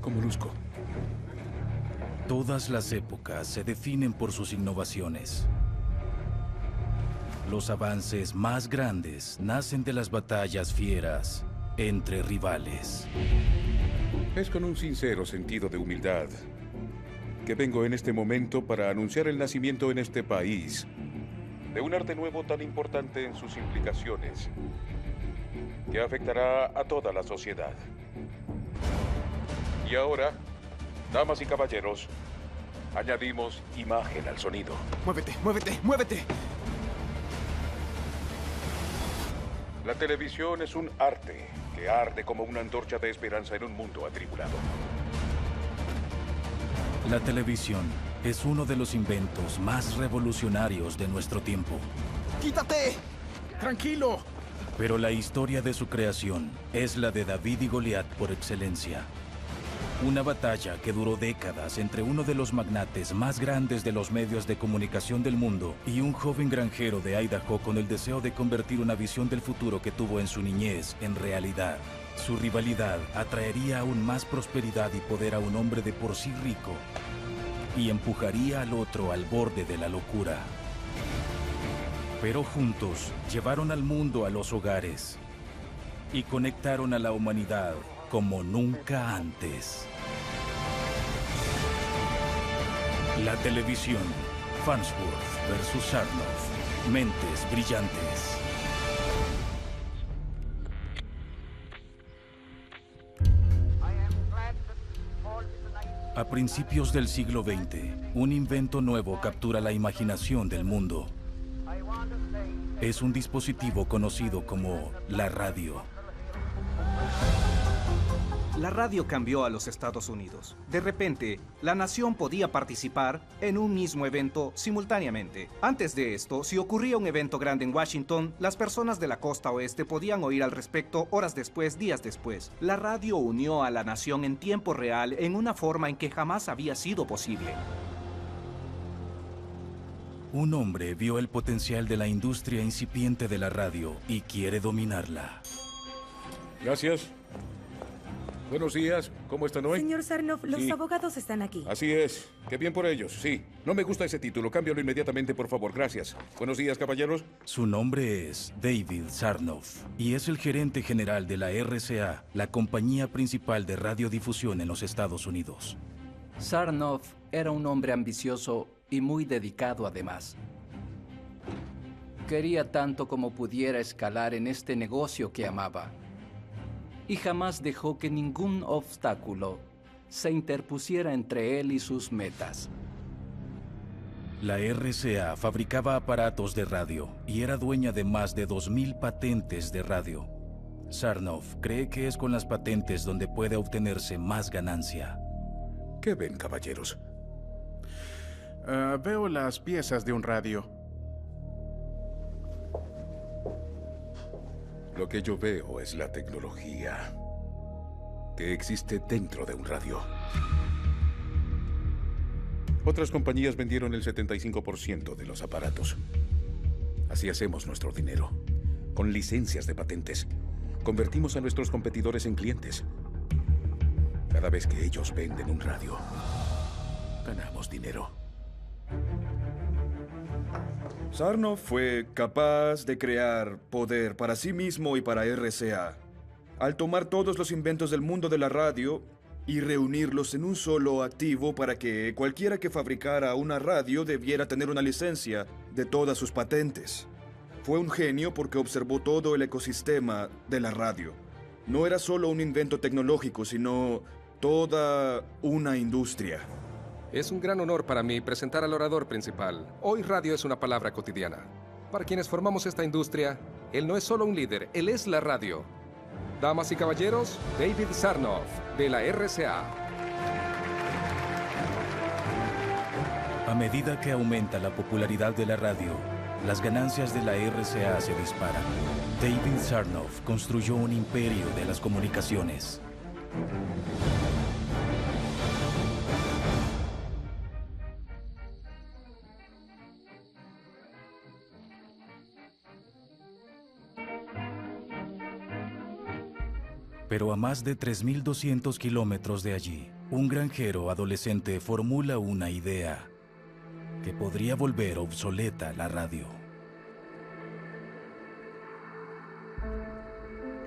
como luzco. Todas las épocas se definen por sus innovaciones. Los avances más grandes nacen de las batallas fieras entre rivales. Es con un sincero sentido de humildad que vengo en este momento para anunciar el nacimiento en este país de un arte nuevo tan importante en sus implicaciones que afectará a toda la sociedad. Y ahora, damas y caballeros, añadimos imagen al sonido. ¡Muévete, muévete, muévete! La televisión es un arte que arde como una antorcha de esperanza en un mundo atribulado. La televisión es uno de los inventos más revolucionarios de nuestro tiempo. ¡Quítate! ¡Tranquilo! Pero la historia de su creación es la de David y Goliat por excelencia. Una batalla que duró décadas entre uno de los magnates más grandes de los medios de comunicación del mundo y un joven granjero de Idaho con el deseo de convertir una visión del futuro que tuvo en su niñez en realidad. Su rivalidad atraería aún más prosperidad y poder a un hombre de por sí rico y empujaría al otro al borde de la locura. Pero juntos llevaron al mundo a los hogares y conectaron a la humanidad como nunca antes. La televisión, Farnsworth versus Sarnoff, mentes brillantes. A principios del siglo XX, un invento nuevo captura la imaginación del mundo. Es un dispositivo conocido como la radio. La radio cambió a los Estados Unidos. De repente, la nación podía participar en un mismo evento simultáneamente. Antes de esto, si ocurría un evento grande en Washington, las personas de la costa oeste podían oír al respecto horas después, días después. La radio unió a la nación en tiempo real en una forma en que jamás había sido posible. Un hombre vio el potencial de la industria incipiente de la radio y quiere dominarla. Gracias. Buenos días, ¿cómo están hoy? Señor Sarnoff, los Sí. abogados están aquí. Así es, qué bien por ellos, sí. No me gusta ese título, cámbialo inmediatamente, por favor, gracias. Buenos días, caballeros. Su nombre es David Sarnoff y es el gerente general de la RCA, la compañía principal de radiodifusión en los Estados Unidos. Sarnoff era un hombre ambicioso y muy dedicado además. Quería tanto como pudiera escalar en este negocio que amaba. Y jamás dejó que ningún obstáculo se interpusiera entre él y sus metas. La RCA fabricaba aparatos de radio y era dueña de más de 2000 patentes de radio. Sarnoff cree que es con las patentes donde puede obtenerse más ganancia. ¿Qué ven, caballeros? Veo las piezas de un radio. Lo que yo veo es la tecnología que existe dentro de un radio. Otras compañías vendieron el 75% de los aparatos. Así hacemos nuestro dinero. Con licencias de patentes. Convertimos a nuestros competidores en clientes. Cada vez que ellos venden un radio, ganamos dinero. Sarnoff fue capaz de crear poder para sí mismo y para RCA, al tomar todos los inventos del mundo de la radio y reunirlos en un solo activo para que cualquiera que fabricara una radio debiera tener una licencia de todas sus patentes. Fue un genio porque observó todo el ecosistema de la radio. No era solo un invento tecnológico, sino toda una industria. Es un gran honor para mí presentar al orador principal. Hoy radio es una palabra cotidiana. Para quienes formamos esta industria, él no es solo un líder, él es la radio. Damas y caballeros, David Sarnoff, de la RCA. A medida que aumenta la popularidad de la radio, las ganancias de la RCA se disparan. David Sarnoff construyó un imperio de las comunicaciones. Pero a más de 3.200 kilómetros de allí, un granjero adolescente formula una idea que podría volver obsoleta la radio.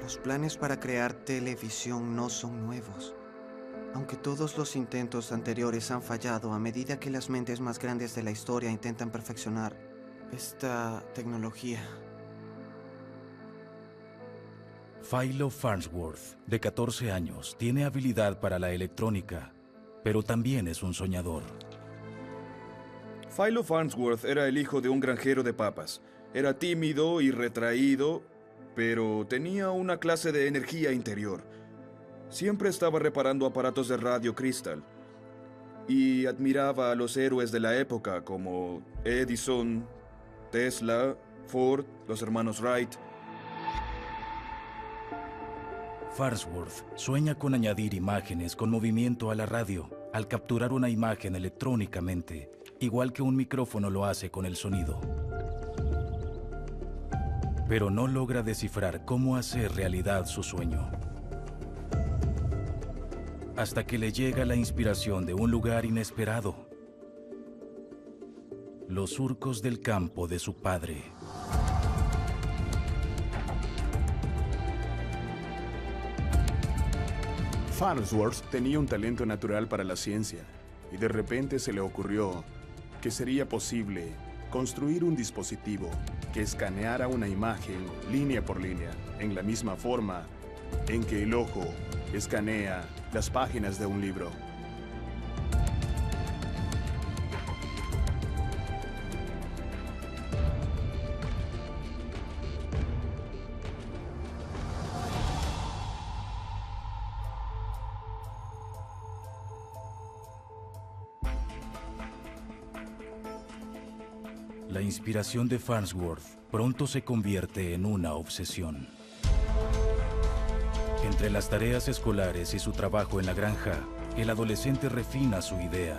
Los planes para crear televisión no son nuevos. Aunque todos los intentos anteriores han fallado a medida que las mentes más grandes de la historia intentan perfeccionar esta tecnología. Philo Farnsworth, de 14 años, tiene habilidad para la electrónica, pero también es un soñador. Philo Farnsworth era el hijo de un granjero de papas. Era tímido y retraído, pero tenía una clase de energía interior. Siempre estaba reparando aparatos de radio Crystal y admiraba a los héroes de la época como Edison, Tesla, Ford, los hermanos Wright. Farnsworth sueña con añadir imágenes con movimiento a la radio al capturar una imagen electrónicamente, igual que un micrófono lo hace con el sonido. Pero no logra descifrar cómo hacer realidad su sueño. Hasta que le llega la inspiración de un lugar inesperado: los surcos del campo de su padre. Farnsworth tenía un talento natural para la ciencia y de repente se le ocurrió que sería posible construir un dispositivo que escaneara una imagen línea por línea en la misma forma en que el ojo escanea las páginas de un libro. La inspiración de Farnsworth pronto se convierte en una obsesión. Entre las tareas escolares y su trabajo en la granja, el adolescente refina su idea.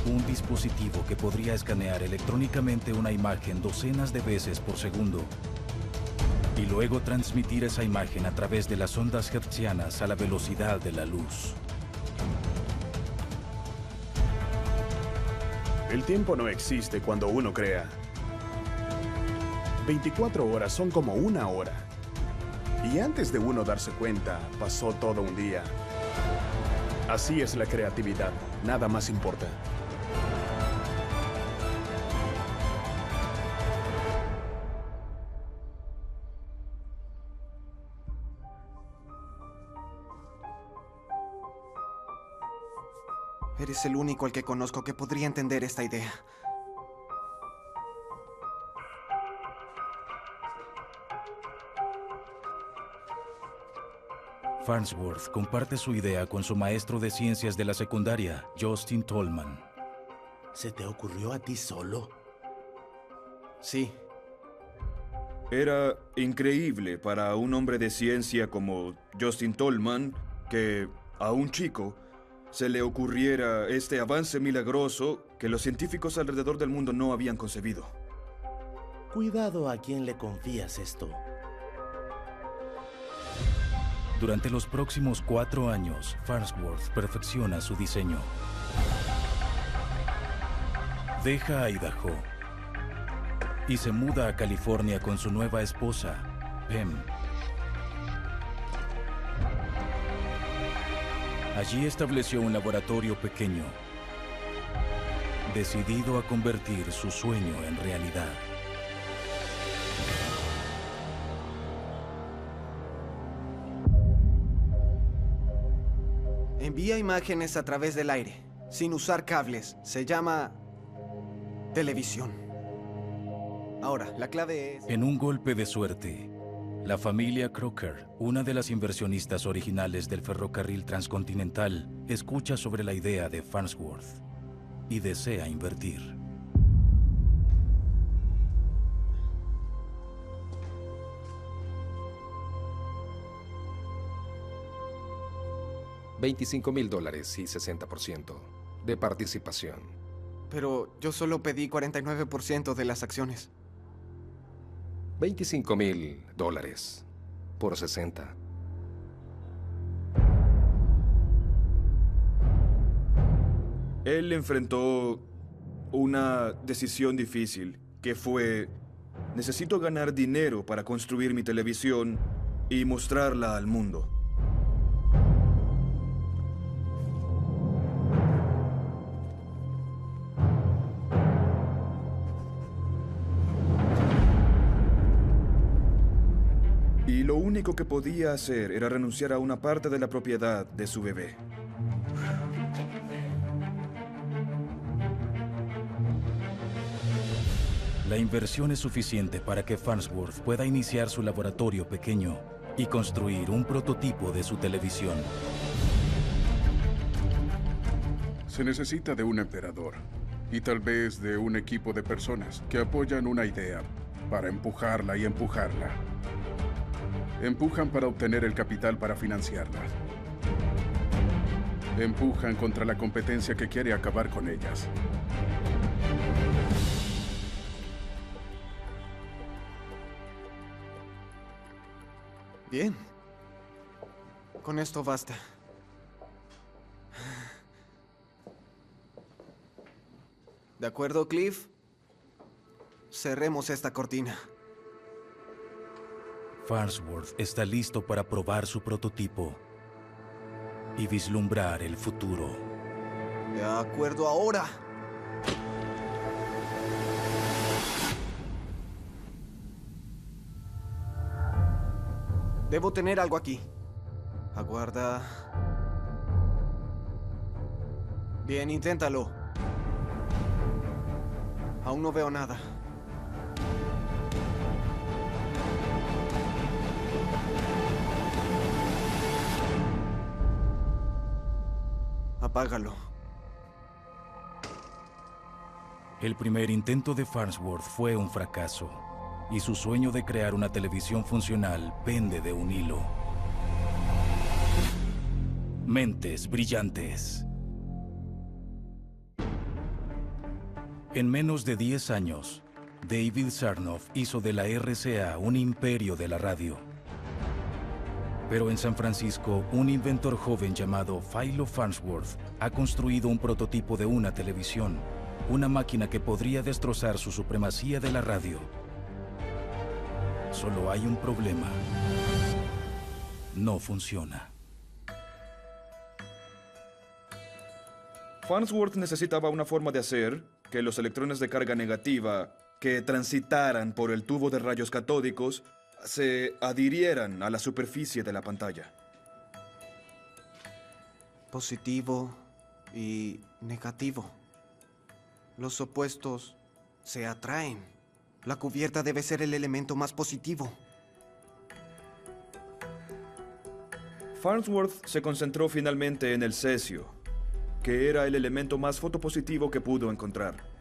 Un dispositivo que podría escanear electrónicamente una imagen docenas de veces por segundo y luego transmitir esa imagen a través de las ondas hertzianas a la velocidad de la luz. El tiempo no existe cuando uno crea. 24 horas son como una hora. Y antes de uno darse cuenta, pasó todo un día. Así es la creatividad, nada más importa. Eres el único al que conozco que podría entender esta idea. Farnsworth comparte su idea con su maestro de ciencias de la secundaria, Justin Tolman. ¿Se te ocurrió a ti solo? Sí. Era increíble para un hombre de ciencia como Justin Tolman que a un chico se le ocurriera este avance milagroso que los científicos alrededor del mundo no habían concebido. Cuidado a quién le confías esto. Durante los próximos 4 años, Farnsworth perfecciona su diseño. Deja Idaho y se muda a California con su nueva esposa, Pam. Allí estableció un laboratorio pequeño, decidido a convertir su sueño en realidad. Envía imágenes a través del aire, sin usar cables. Se llama televisión. Ahora, la clave es... En un golpe de suerte, la familia Crocker, una de las inversionistas originales del ferrocarril transcontinental, escucha sobre la idea de Farnsworth y desea invertir. $25,000 y 60% de participación. Pero yo solo pedí 49% de las acciones. $25,000. por 60. Él enfrentó una decisión difícil, que fue: necesito ganar dinero para construir mi televisión y mostrarla al mundo. Y lo único que podía hacer era renunciar a una parte de la propiedad de su bebé. La inversión es suficiente para que Farnsworth pueda iniciar su laboratorio pequeño y construir un prototipo de su televisión. Se necesita de un emperador y tal vez de un equipo de personas que apoyan una idea para empujarla y empujarla. Empujan para obtener el capital para financiarla. Empujan contra la competencia que quiere acabar con ellas. Bien. Con esto basta. ¿De acuerdo, Cliff? Cerremos esta cortina. Farnsworth está listo para probar su prototipo y vislumbrar el futuro. De acuerdo ahora. Debo tener algo aquí. Aguarda. Bien, inténtalo. Aún no veo nada. Apágalo. El primer intento de Farnsworth fue un fracaso, y su sueño de crear una televisión funcional pende de un hilo. Mentes brillantes. En menos de 10 años, David Sarnoff hizo de la RCA un imperio de la radio. Pero en San Francisco, un inventor joven llamado Philo Farnsworth ha construido un prototipo de una televisión, una máquina que podría destrozar su supremacía de la radio. Solo hay un problema. No funciona. Farnsworth necesitaba una forma de hacer que los electrones de carga negativa que transitaran por el tubo de rayos catódicos se adhirieran a la superficie de la pantalla. Positivo y negativo. Los opuestos se atraen. La cubierta debe ser el elemento más positivo. Farnsworth se concentró finalmente en el cesio, que era el elemento más fotopositivo que pudo encontrar.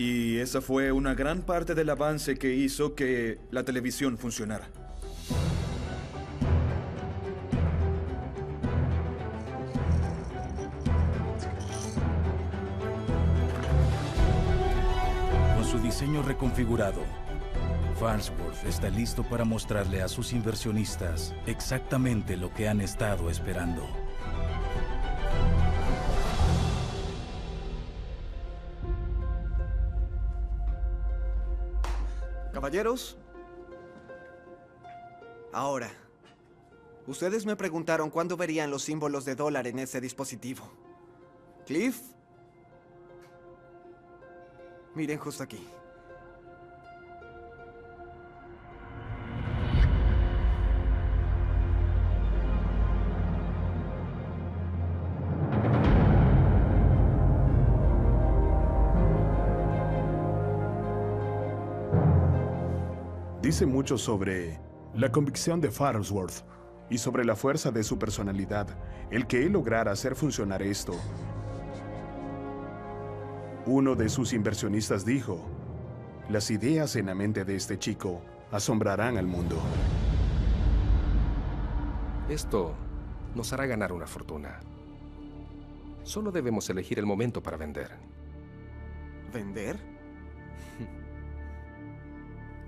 Y esa fue una gran parte del avance que hizo que la televisión funcionara. Con su diseño reconfigurado, Farnsworth está listo para mostrarle a sus inversionistas exactamente lo que han estado esperando. Caballeros, ahora, ustedes me preguntaron cuándo verían los símbolos de dólar en ese dispositivo. Cliff, miren justo aquí. Dice mucho sobre la convicción de Farnsworth y sobre la fuerza de su personalidad, el que él lograra hacer funcionar esto. Uno de sus inversionistas dijo: las ideas en la mente de este chico asombrarán al mundo. Esto nos hará ganar una fortuna. Solo debemos elegir el momento para vender. ¿Vender?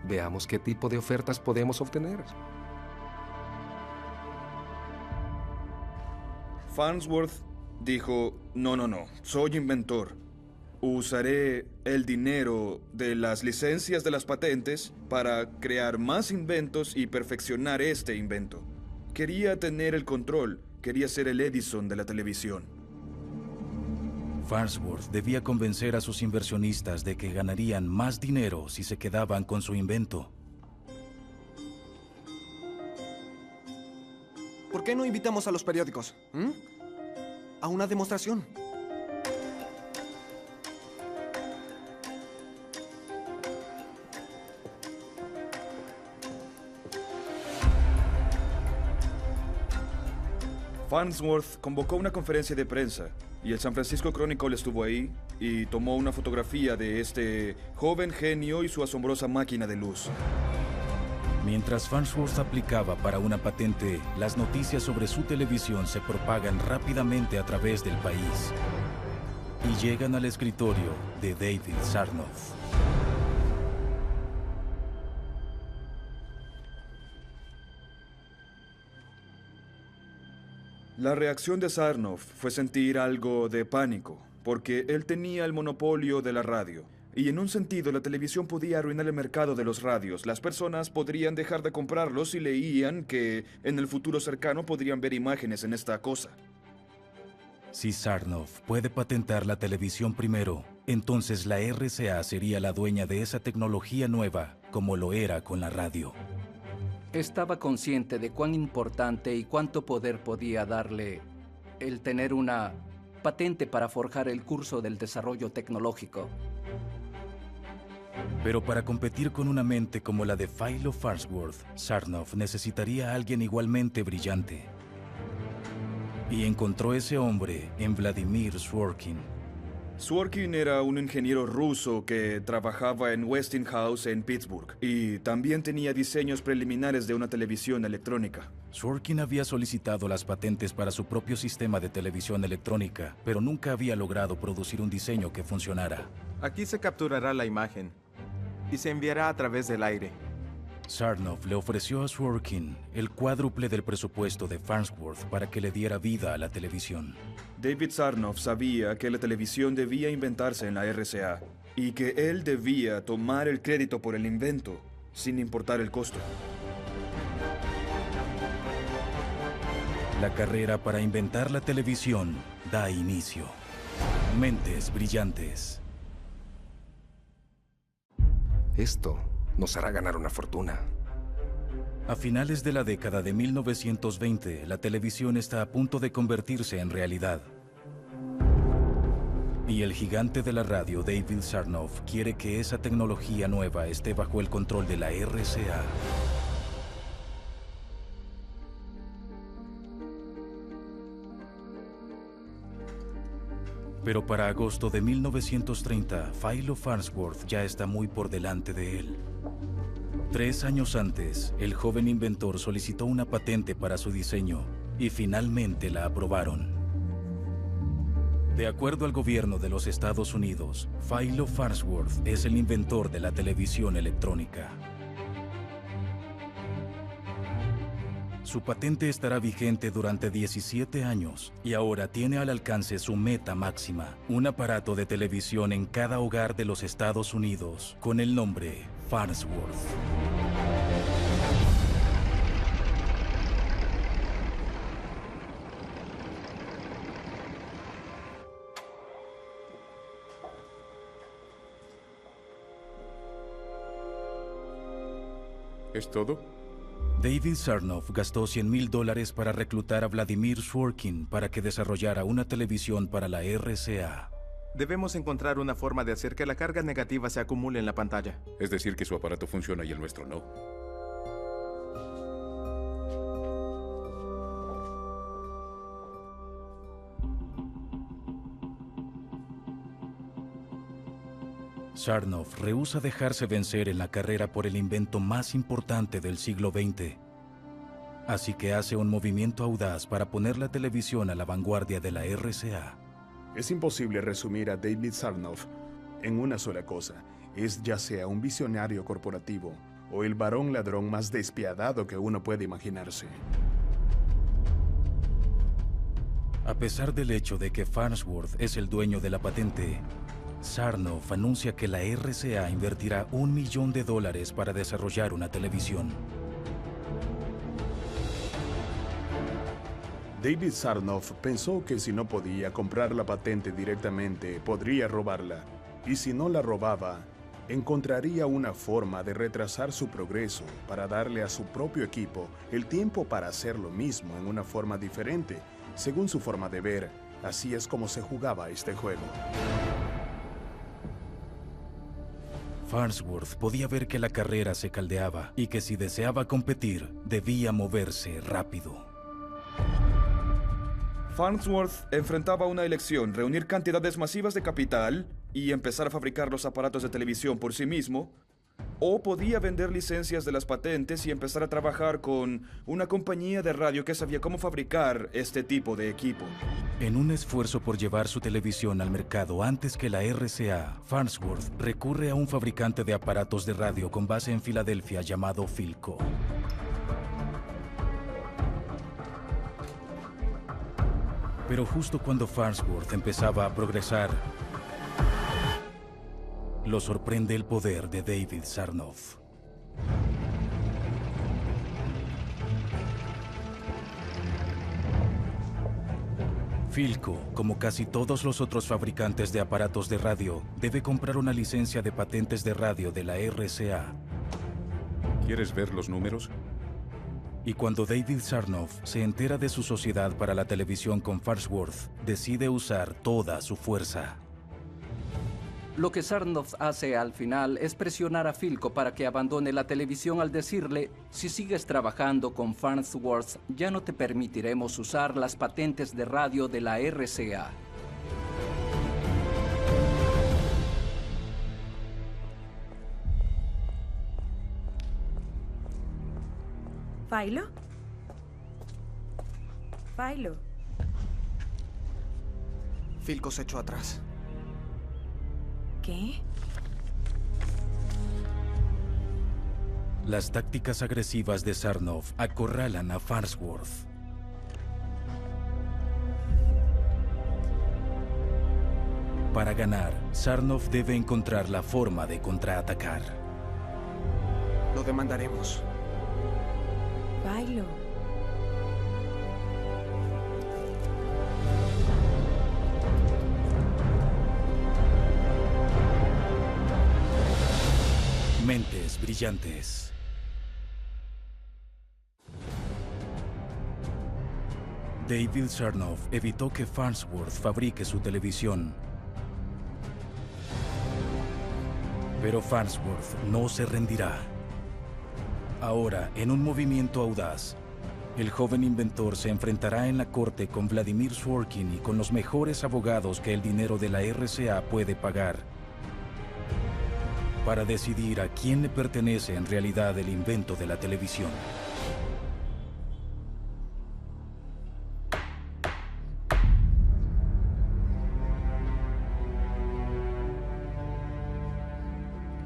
Veamos qué tipo de ofertas podemos obtener. Farnsworth dijo, no, soy inventor. Usaré el dinero de las licencias de las patentes para crear más inventos y perfeccionar este invento. Quería tener el control, quería ser el Edison de la televisión. Farnsworth debía convencer a sus inversionistas de que ganarían más dinero si se quedaban con su invento. ¿Por qué no invitamos a los periódicos? A una demostración. Farnsworth convocó una conferencia de prensa y el San Francisco Chronicle estuvo ahí y tomó una fotografía de este joven genio y su asombrosa máquina de luz. Mientras Farnsworth aplicaba para una patente, las noticias sobre su televisión se propagan rápidamente a través del país y llegan al escritorio de David Sarnoff. La reacción de Sarnoff fue sentir algo de pánico, porque él tenía el monopolio de la radio. Y en un sentido, la televisión podía arruinar el mercado de los radios. Las personas podrían dejar de comprarlos si leían que en el futuro cercano podrían ver imágenes en esta cosa. Si Sarnoff puede patentar la televisión primero, entonces la RCA sería la dueña de esa tecnología nueva, como lo era con la radio. Estaba consciente de cuán importante y cuánto poder podía darle el tener una patente para forjar el curso del desarrollo tecnológico. Pero para competir con una mente como la de Philo Farnsworth, Sarnoff necesitaría a alguien igualmente brillante. Y encontró ese hombre en Vladimir Sworkin. Sworkin era un ingeniero ruso que trabajaba en Westinghouse en Pittsburgh y también tenía diseños preliminares de una televisión electrónica. Sworkin había solicitado las patentes para su propio sistema de televisión electrónica, pero nunca había logrado producir un diseño que funcionara. Aquí se capturará la imagen y se enviará a través del aire. Sarnoff le ofreció a Sworkin el cuádruple del presupuesto de Farnsworth para que le diera vida a la televisión. David Sarnoff sabía que la televisión debía inventarse en la RCA y que él debía tomar el crédito por el invento, sin importar el costo. La carrera para inventar la televisión da inicio. Mentes brillantes. Esto nos hará ganar una fortuna. A finales de la década de 1920, la televisión está a punto de convertirse en realidad. Y el gigante de la radio, David Sarnoff, quiere que esa tecnología nueva esté bajo el control de la RCA. Pero para agosto de 1930, Philo Farnsworth ya está muy por delante de él. 3 años antes, el joven inventor solicitó una patente para su diseño y finalmente la aprobaron. De acuerdo al gobierno de los Estados Unidos, Philo Farnsworth es el inventor de la televisión electrónica. Su patente estará vigente durante 17 años y ahora tiene al alcance su meta máxima, un aparato de televisión en cada hogar de los Estados Unidos con el nombre Farnsworth. ¿Es todo? David Sarnoff gastó $100,000 para reclutar a Vladimir Sworkin para que desarrollara una televisión para la RCA. Debemos encontrar una forma de hacer que la carga negativa se acumule en la pantalla. Es decir, que su aparato funciona y el nuestro no. Sarnoff rehúsa dejarse vencer en la carrera por el invento más importante del siglo XX. Así que hace un movimiento audaz para poner la televisión a la vanguardia de la RCA. Es imposible resumir a David Sarnoff en una sola cosa. Es ya sea un visionario corporativo o el varón ladrón más despiadado que uno puede imaginarse. A pesar del hecho de que Farnsworth es el dueño de la patente, Sarnoff anuncia que la RCA invertirá $1 millón para desarrollar una televisión. David Sarnoff pensó que si no podía comprar la patente directamente, podría robarla. Y si no la robaba, encontraría una forma de retrasar su progreso para darle a su propio equipo el tiempo para hacer lo mismo en una forma diferente, según su forma de ver. Así es como se jugaba este juego. Farnsworth podía ver que la carrera se caldeaba y que si deseaba competir, debía moverse rápido. Farnsworth enfrentaba una elección: reunir cantidades masivas de capital y empezar a fabricar los aparatos de televisión por sí mismo, o podía vender licencias de las patentes y empezar a trabajar con una compañía de radio que sabía cómo fabricar este tipo de equipo. En un esfuerzo por llevar su televisión al mercado antes que la RCA, Farnsworth recurre a un fabricante de aparatos de radio con base en Filadelfia llamado Philco. Pero justo cuando Farnsworth empezaba a progresar, lo sorprende el poder de David Sarnoff. Philco, como casi todos los otros fabricantes de aparatos de radio, debe comprar una licencia de patentes de radio de la RCA. ¿Quieres ver los números? Y cuando David Sarnoff se entera de su sociedad para la televisión con Farnsworth, decide usar toda su fuerza. Lo que Sarnoff hace al final es presionar a Philco para que abandone la televisión al decirle: si sigues trabajando con Farnsworth, ya no te permitiremos usar las patentes de radio de la RCA. ¿Philo? ¿Philo? Philco se echó atrás. ¿Qué? Las tácticas agresivas de Sarnoff acorralan a Farnsworth. Para ganar, Sarnoff debe encontrar la forma de contraatacar. Lo demandaremos. Philo. Mentes brillantes. David Sarnoff evitó que Farnsworth fabrique su televisión. Pero Farnsworth no se rendirá. Ahora, en un movimiento audaz, el joven inventor se enfrentará en la corte con Vladimir Sworkin y con los mejores abogados que el dinero de la RCA puede pagar, para decidir a quién le pertenece en realidad el invento de la televisión.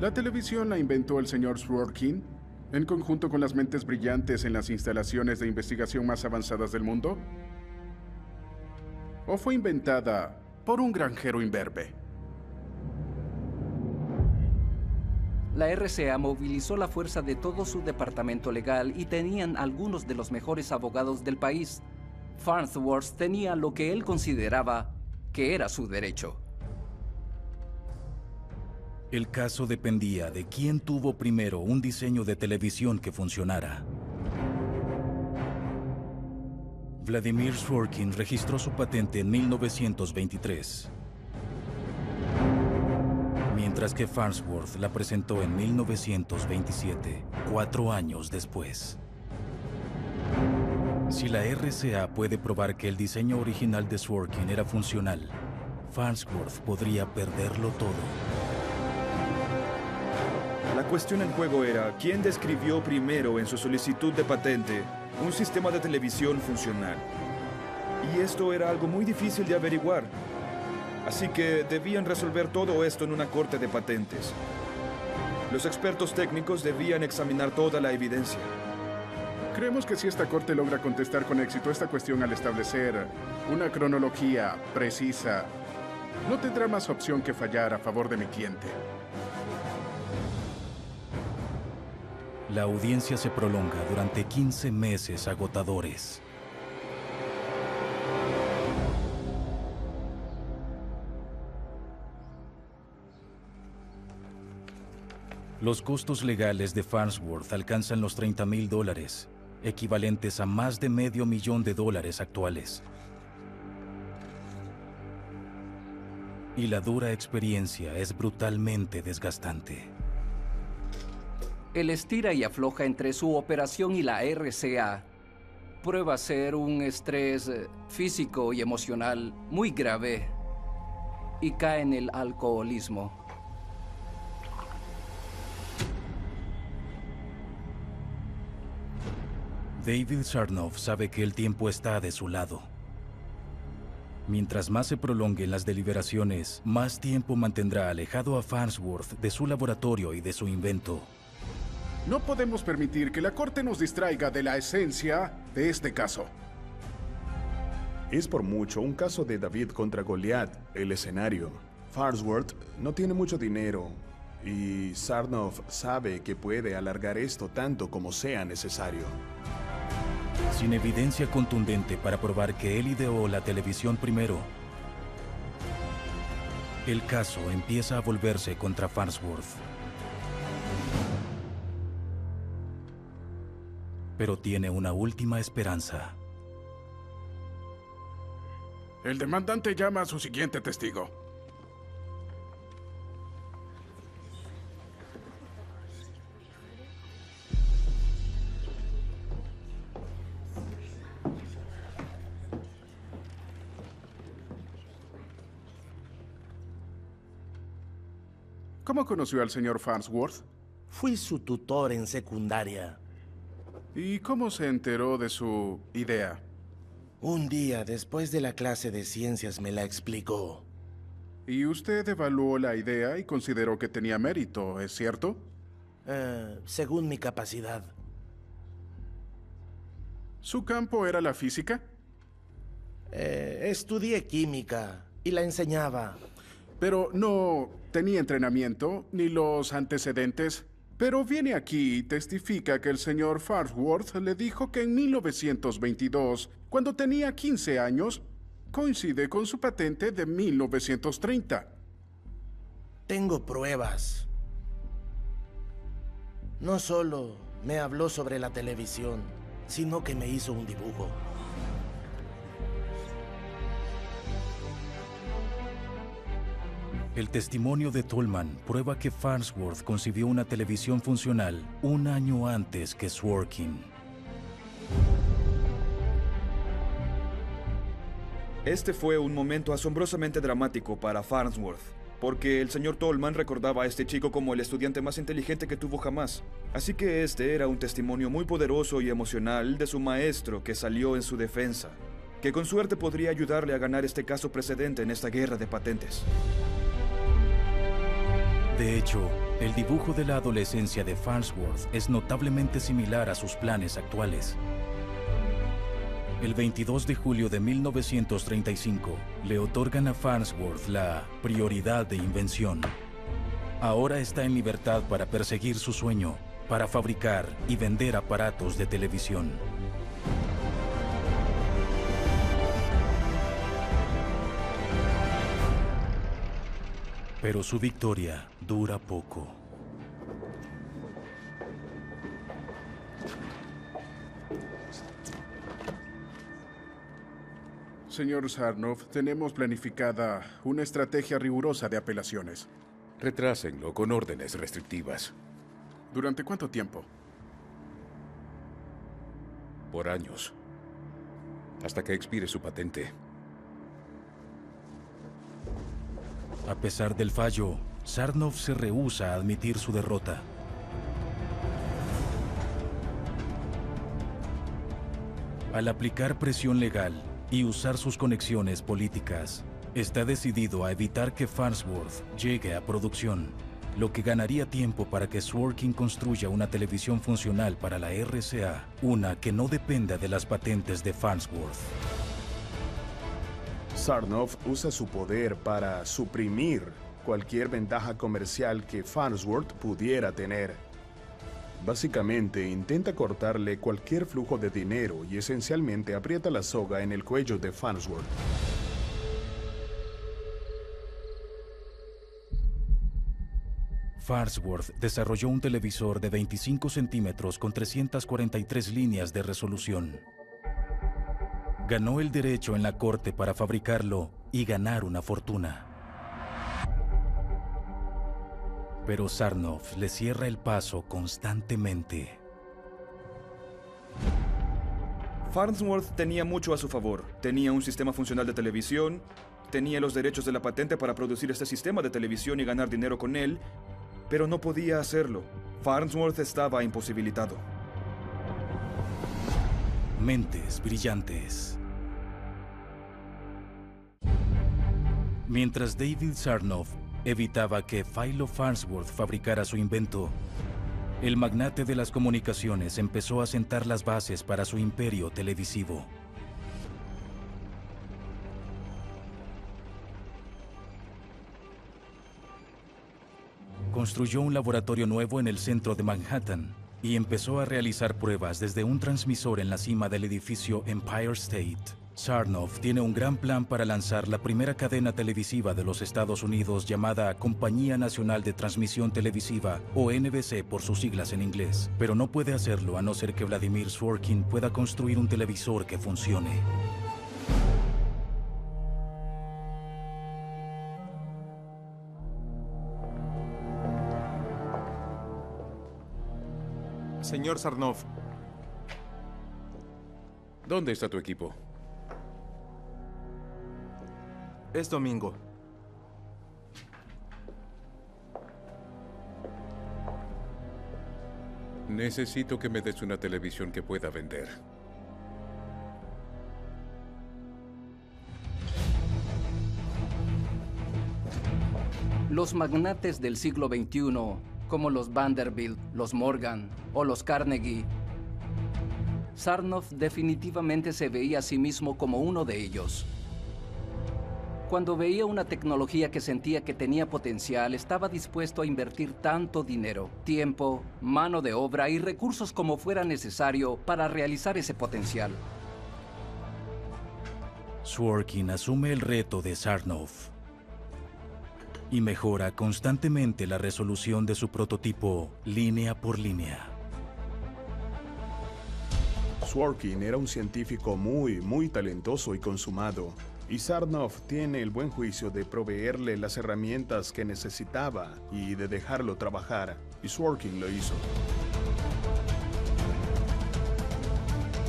La televisión la inventó el señor Sworkin en conjunto con las mentes brillantes en las instalaciones de investigación más avanzadas del mundo. ¿O fue inventada por un granjero imberbe? La RCA movilizó la fuerza de todo su departamento legal y tenían algunos de los mejores abogados del país. Farnsworth tenía lo que él consideraba que era su derecho. El caso dependía de quién tuvo primero un diseño de televisión que funcionara. Vladimir Sworkin registró su patente en 1923. Mientras que Farnsworth la presentó en 1927, 4 años después. Si la RCA puede probar que el diseño original de Sworkin era funcional, Farnsworth podría perderlo todo. La cuestión en juego era quién describió primero en su solicitud de patente un sistema de televisión funcional. Y esto era algo muy difícil de averiguar. Así que debían resolver todo esto en una corte de patentes. Los expertos técnicos debían examinar toda la evidencia. Creemos que si esta corte logra contestar con éxito esta cuestión al establecer una cronología precisa, no tendrá más opción que fallar a favor de mi cliente. La audiencia se prolonga durante 15 meses agotadores. Los costos legales de Farnsworth alcanzan los $30,000, equivalentes a más de $500,000 actuales. Y la dura experiencia es brutalmente desgastante. El estira y afloja entre su operación y la RCA prueba ser un estrés físico y emocional muy grave y cae en el alcoholismo. David Sarnoff sabe que el tiempo está de su lado. Mientras más se prolonguen las deliberaciones, más tiempo mantendrá alejado a Farnsworth de su laboratorio y de su invento. No podemos permitir que la corte nos distraiga de la esencia de este caso. Es por mucho un caso de David contra Goliat, el escenario. Farnsworth no tiene mucho dinero y Sarnoff sabe que puede alargar esto tanto como sea necesario. Sin evidencia contundente para probar que él ideó la televisión primero, el caso empieza a volverse contra Farnsworth. Pero tiene una última esperanza. El demandante llama a su siguiente testigo. ¿Cómo conoció al señor Farnsworth? Fui su tutor en secundaria. ¿Y cómo se enteró de su idea? Un día, después de la clase de ciencias, me la explicó. ¿Y usted evaluó la idea y consideró que tenía mérito, es cierto? Según mi capacidad. ¿Su campo era la física? Estudié química y la enseñaba. Pero no tenía entrenamiento ni los antecedentes. Pero viene aquí y testifica que el señor Farnsworth le dijo que en 1922, cuando tenía 15 años, coincide con su patente de 1930. Tengo pruebas. No solo me habló sobre la televisión, sino que me hizo un dibujo. El testimonio de Tolman prueba que Farnsworth concibió una televisión funcional un año antes que Sworkin. Este fue un momento asombrosamente dramático para Farnsworth, porque el señor Tolman recordaba a este chico como el estudiante más inteligente que tuvo jamás. Así que este era un testimonio muy poderoso y emocional de su maestro que salió en su defensa, que con suerte podría ayudarle a ganar este caso precedente en esta guerra de patentes. De hecho, el dibujo de la adolescencia de Farnsworth es notablemente similar a sus planes actuales. El 22 de julio de 1935, le otorgan a Farnsworth la prioridad de invención. Ahora está en libertad para perseguir su sueño, para fabricar y vender aparatos de televisión. Pero su victoria dura poco. Señor Sarnoff, tenemos planificada una estrategia rigurosa de apelaciones. Retrásenlo con órdenes restrictivas. ¿Durante cuánto tiempo? Por años. Hasta que expire su patente. A pesar del fallo, Sarnoff se rehúsa a admitir su derrota. Al aplicar presión legal y usar sus conexiones políticas, está decidido a evitar que Farnsworth llegue a producción. lo que ganaría tiempo para que Sworkin construya una televisión funcional para la RCA, una que no dependa de las patentes de Farnsworth. Sarnoff usa su poder para suprimir cualquier ventaja comercial que Farnsworth pudiera tener. Básicamente, intenta cortarle cualquier flujo de dinero y esencialmente aprieta la soga en el cuello de Farnsworth. Farnsworth desarrolló un televisor de 25 centímetros con 343 líneas de resolución. Ganó el derecho en la corte para fabricarlo y ganar una fortuna. Pero Sarnoff le cierra el paso constantemente. Farnsworth tenía mucho a su favor. Tenía un sistema funcional de televisión, tenía los derechos de la patente para producir este sistema de televisión y ganar dinero con él, pero no podía hacerlo. Farnsworth estaba imposibilitado. Mentes brillantes. Mientras David Sarnoff evitaba que Philo Farnsworth fabricara su invento, el magnate de las comunicaciones empezó a sentar las bases para su imperio televisivo. Construyó un laboratorio nuevo en el centro de Manhattan y empezó a realizar pruebas desde un transmisor en la cima del edificio Empire State. Sarnoff tiene un gran plan para lanzar la primera cadena televisiva de los Estados Unidos llamada Compañía Nacional de Transmisión Televisiva, o NBC por sus siglas en inglés, pero no puede hacerlo a no ser que Vladimir Sworkin pueda construir un televisor que funcione. Señor Sarnoff. ¿Dónde está tu equipo? Es domingo. Necesito que me des una televisión que pueda vender. Los magnates del siglo XXI, como los Vanderbilt, los Morgan o los Carnegie, Sarnoff definitivamente se veía a sí mismo como uno de ellos. Cuando veía una tecnología que sentía que tenía potencial, estaba dispuesto a invertir tanto dinero, tiempo, mano de obra y recursos como fuera necesario para realizar ese potencial. Sworkin asume el reto de Sarnoff y mejora constantemente la resolución de su prototipo línea por línea. Sworkin era un científico muy talentoso y consumado, y Sarnoff tiene el buen juicio de proveerle las herramientas que necesitaba y de dejarlo trabajar, y Sworkin lo hizo.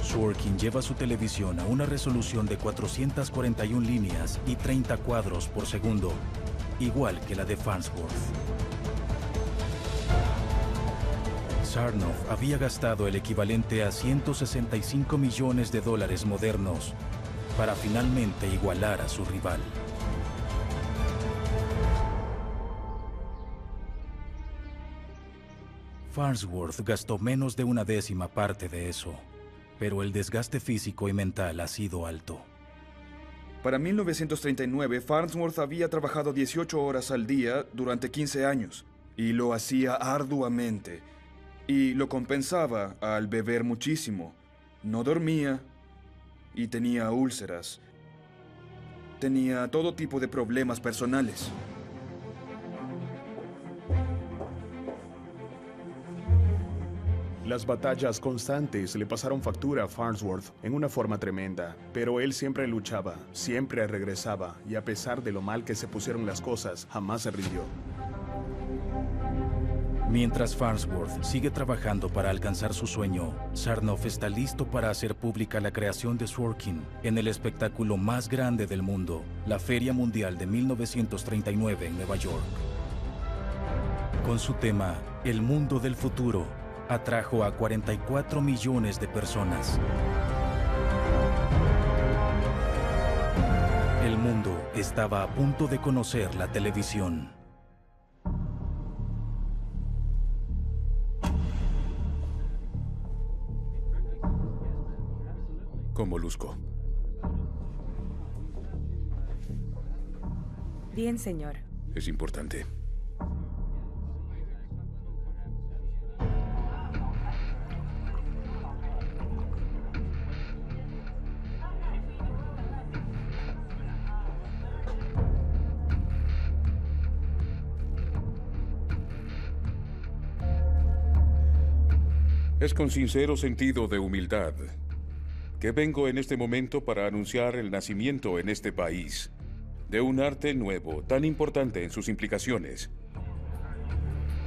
Sworkin lleva su televisión a una resolución de 441 líneas y 30 cuadros por segundo, igual que la de Farnsworth. Sarnoff había gastado el equivalente a $165 millones modernos para finalmente igualar a su rival. Farnsworth gastó menos de una décima parte de eso, pero el desgaste físico y mental ha sido alto. Para 1939, Farnsworth había trabajado 18 horas al día durante 15 años, y lo hacía arduamente, y lo compensaba al beber muchísimo. No dormía, y tenía úlceras. Tenía todo tipo de problemas personales. Las batallas constantes le pasaron factura a Farnsworth en una forma tremenda, pero él siempre luchaba, siempre regresaba, y a pesar de lo mal que se pusieron las cosas, jamás se rindió. Mientras Farnsworth sigue trabajando para alcanzar su sueño, Sarnoff está listo para hacer pública la creación de Sworkin en el espectáculo más grande del mundo, la Feria Mundial de 1939 en Nueva York. Con su tema, El mundo del futuro, atrajo a 44 millones de personas. El mundo estaba a punto de conocer la televisión. ¿Cómo luzco? Bien, señor. Es importante. Es con sincero sentido de humildad que vengo en este momento para anunciar el nacimiento en este país de un arte nuevo tan importante en sus implicaciones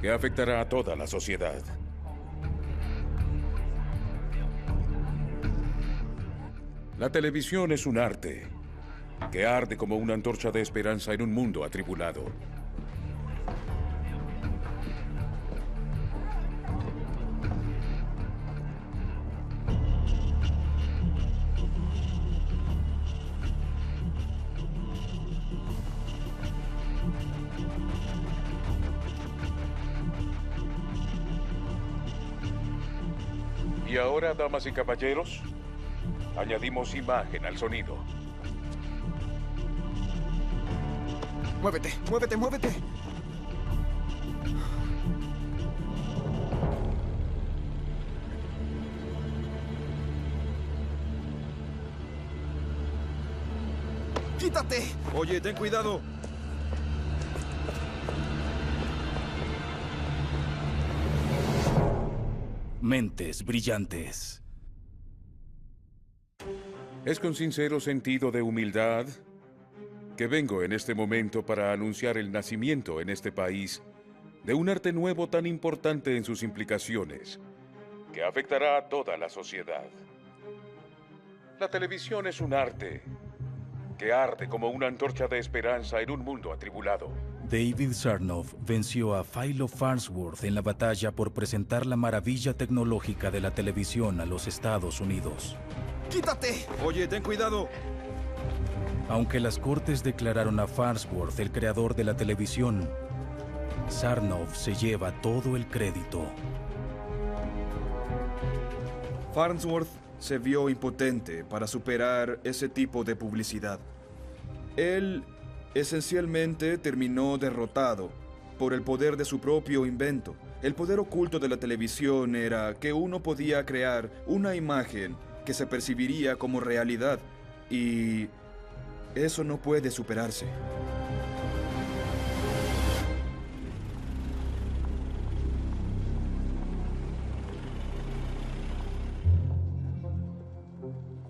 que afectará a toda la sociedad. La televisión es un arte que arde como una antorcha de esperanza en un mundo atribulado. Y ahora, damas y caballeros, añadimos imagen al sonido. ¡Muévete, muévete, muévete! ¡Quítate! Oye, ten cuidado. Mentes brillantes. Es con sincero sentido de humildad que vengo en este momento para anunciar el nacimiento en este país de un arte nuevo tan importante en sus implicaciones que afectará a toda la sociedad. La televisión es un arte que arde como una antorcha de esperanza en un mundo atribulado. David Sarnoff venció a Philo Farnsworth en la batalla por presentar la maravilla tecnológica de la televisión a los Estados Unidos. ¡Quítate! Oye, ten cuidado. Aunque las cortes declararon a Farnsworth el creador de la televisión, Sarnoff se lleva todo el crédito. Farnsworth se vio impotente para superar ese tipo de publicidad. Él esencialmente terminó derrotado por el poder de su propio invento. El poder oculto de la televisión era que uno podía crear una imagen que se percibiría como realidad, y eso no puede superarse.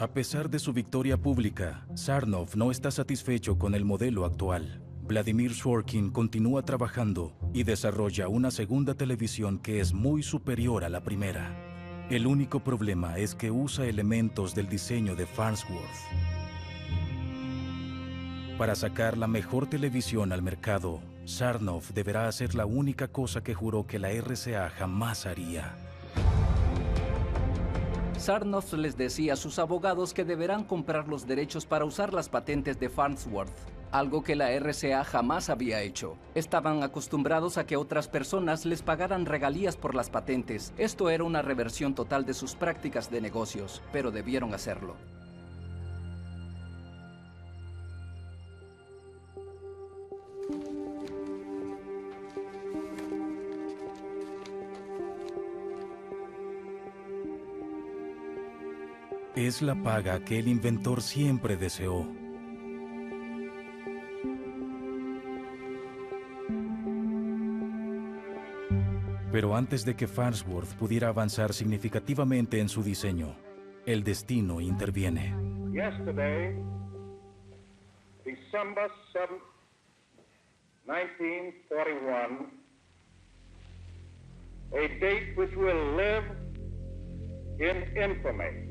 A pesar de su victoria pública, Sarnoff no está satisfecho con el modelo actual. Vladimir Shorkin continúa trabajando y desarrolla una segunda televisión que es muy superior a la primera. El único problema es que usa elementos del diseño de Farnsworth. Para sacar la mejor televisión al mercado, Sarnoff deberá hacer la única cosa que juró que la RCA jamás haría. Sarnoff les decía a sus abogados que deberán comprar los derechos para usar las patentes de Farnsworth, algo que la RCA jamás había hecho. Estaban acostumbrados a que otras personas les pagaran regalías por las patentes. Esto era una reversión total de sus prácticas de negocios, pero debieron hacerlo. Es la paga que el inventor siempre deseó. Pero antes de que Farnsworth pudiera avanzar significativamente en su diseño, el destino interviene. Yesterday, December 7th, 1941, a date which will live in infamy.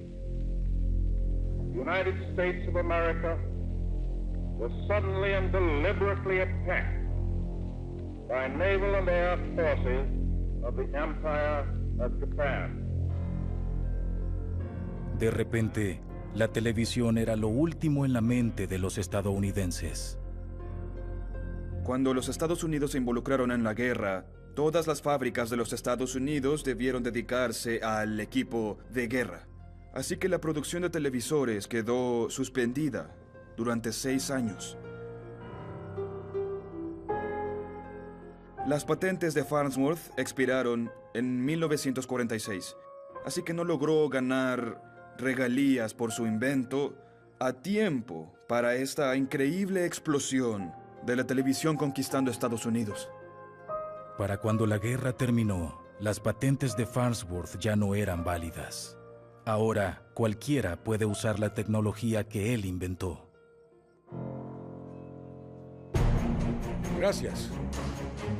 The United States of America was suddenly and deliberately attacked by naval and air forces of the Empire of Japan. De repente, la televisión era lo último en la mente de los estadounidenses. Cuando los Estados Unidos se involucraron en la guerra, todas las fábricas de los Estados Unidos debieron dedicarse al equipo de guerra. Así que la producción de televisores quedó suspendida durante 6 años. Las patentes de Farnsworth expiraron en 1946, así que no logró ganar regalías por su invento a tiempo para esta increíble explosión de la televisión conquistando Estados Unidos. Para cuando la guerra terminó, las patentes de Farnsworth ya no eran válidas. Ahora, cualquiera puede usar la tecnología que él inventó. Gracias.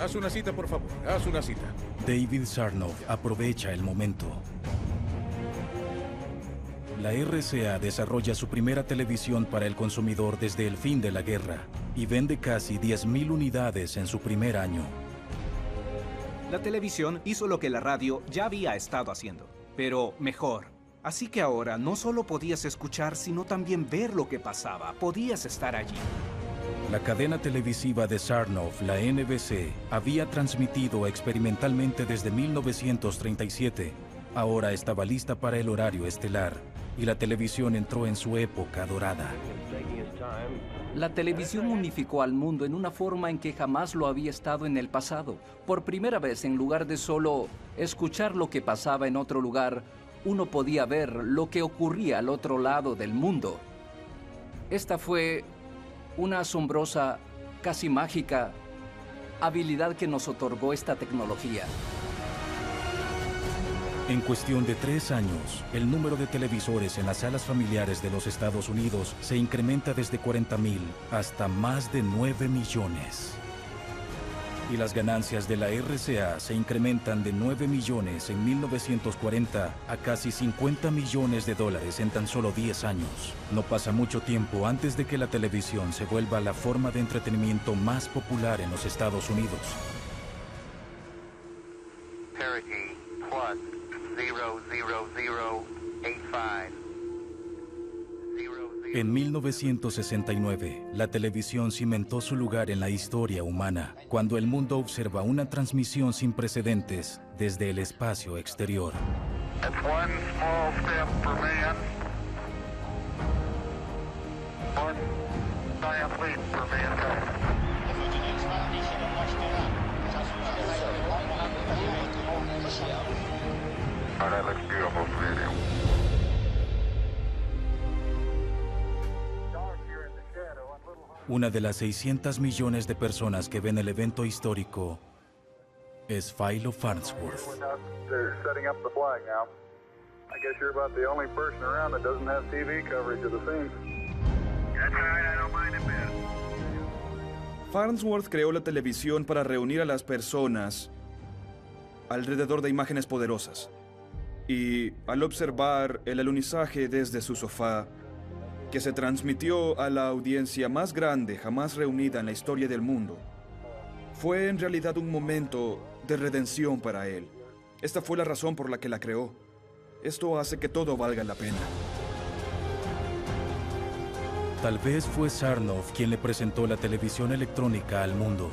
Haz una cita, por favor. Haz una cita. David Sarnoff aprovecha el momento. La RCA desarrolla su primera televisión para el consumidor desde el fin de la guerra y vende casi 10,000 unidades en su primer año. La televisión hizo lo que la radio ya había estado haciendo, pero mejor. Así que ahora no solo podías escuchar, sino también ver lo que pasaba. Podías estar allí. La cadena televisiva de Sarnoff, la NBC, había transmitido experimentalmente desde 1937. Ahora estaba lista para el horario estelar, y la televisión entró en su época dorada. La televisión unificó al mundo en una forma en que jamás lo había estado en el pasado. Por primera vez, en lugar de solo escuchar lo que pasaba en otro lugar, uno podía ver lo que ocurría al otro lado del mundo. Esta fue una asombrosa, casi mágica, habilidad que nos otorgó esta tecnología. En cuestión de 3 años, el número de televisores en las salas familiares de los Estados Unidos se incrementa desde 40,000 hasta más de 9 millones. Y las ganancias de la RCA se incrementan de 9 millones en 1940 a casi 50 millones de dólares en tan solo 10 años. No pasa mucho tiempo antes de que la televisión se vuelva la forma de entretenimiento más popular en los Estados Unidos. Parity plus 00085. En 1969, la televisión cimentó su lugar en la historia humana, cuando el mundo observa una transmisión sin precedentes desde el espacio exterior. That's one small step for man, one giant leap for mankind. Oh, that looks beautiful video. Una de las 600 millones de personas que ven el evento histórico es Philo Farnsworth. They're setting up the flag now. I guess you're about the only person around that doesn't have TV coverage of the scene. That's all right, I don't mind a bit. Farnsworth creó la televisión para reunir a las personas alrededor de imágenes poderosas. Y al observar el alunizaje desde su sofá, que se transmitió a la audiencia más grande jamás reunida en la historia del mundo, fue en realidad un momento de redención para él. Esta fue la razón por la que la creó. Esto hace que todo valga la pena. Tal vez fue Sarnoff quien le presentó la televisión electrónica al mundo.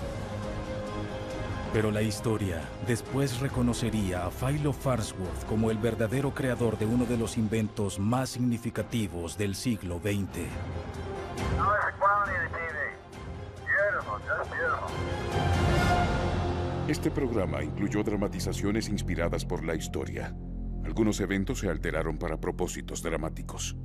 Pero la historia después reconocería a Philo Farnsworth como el verdadero creador de uno de los inventos más significativos del siglo XX. Este programa incluyó dramatizaciones inspiradas por la historia. Algunos eventos se alteraron para propósitos dramáticos.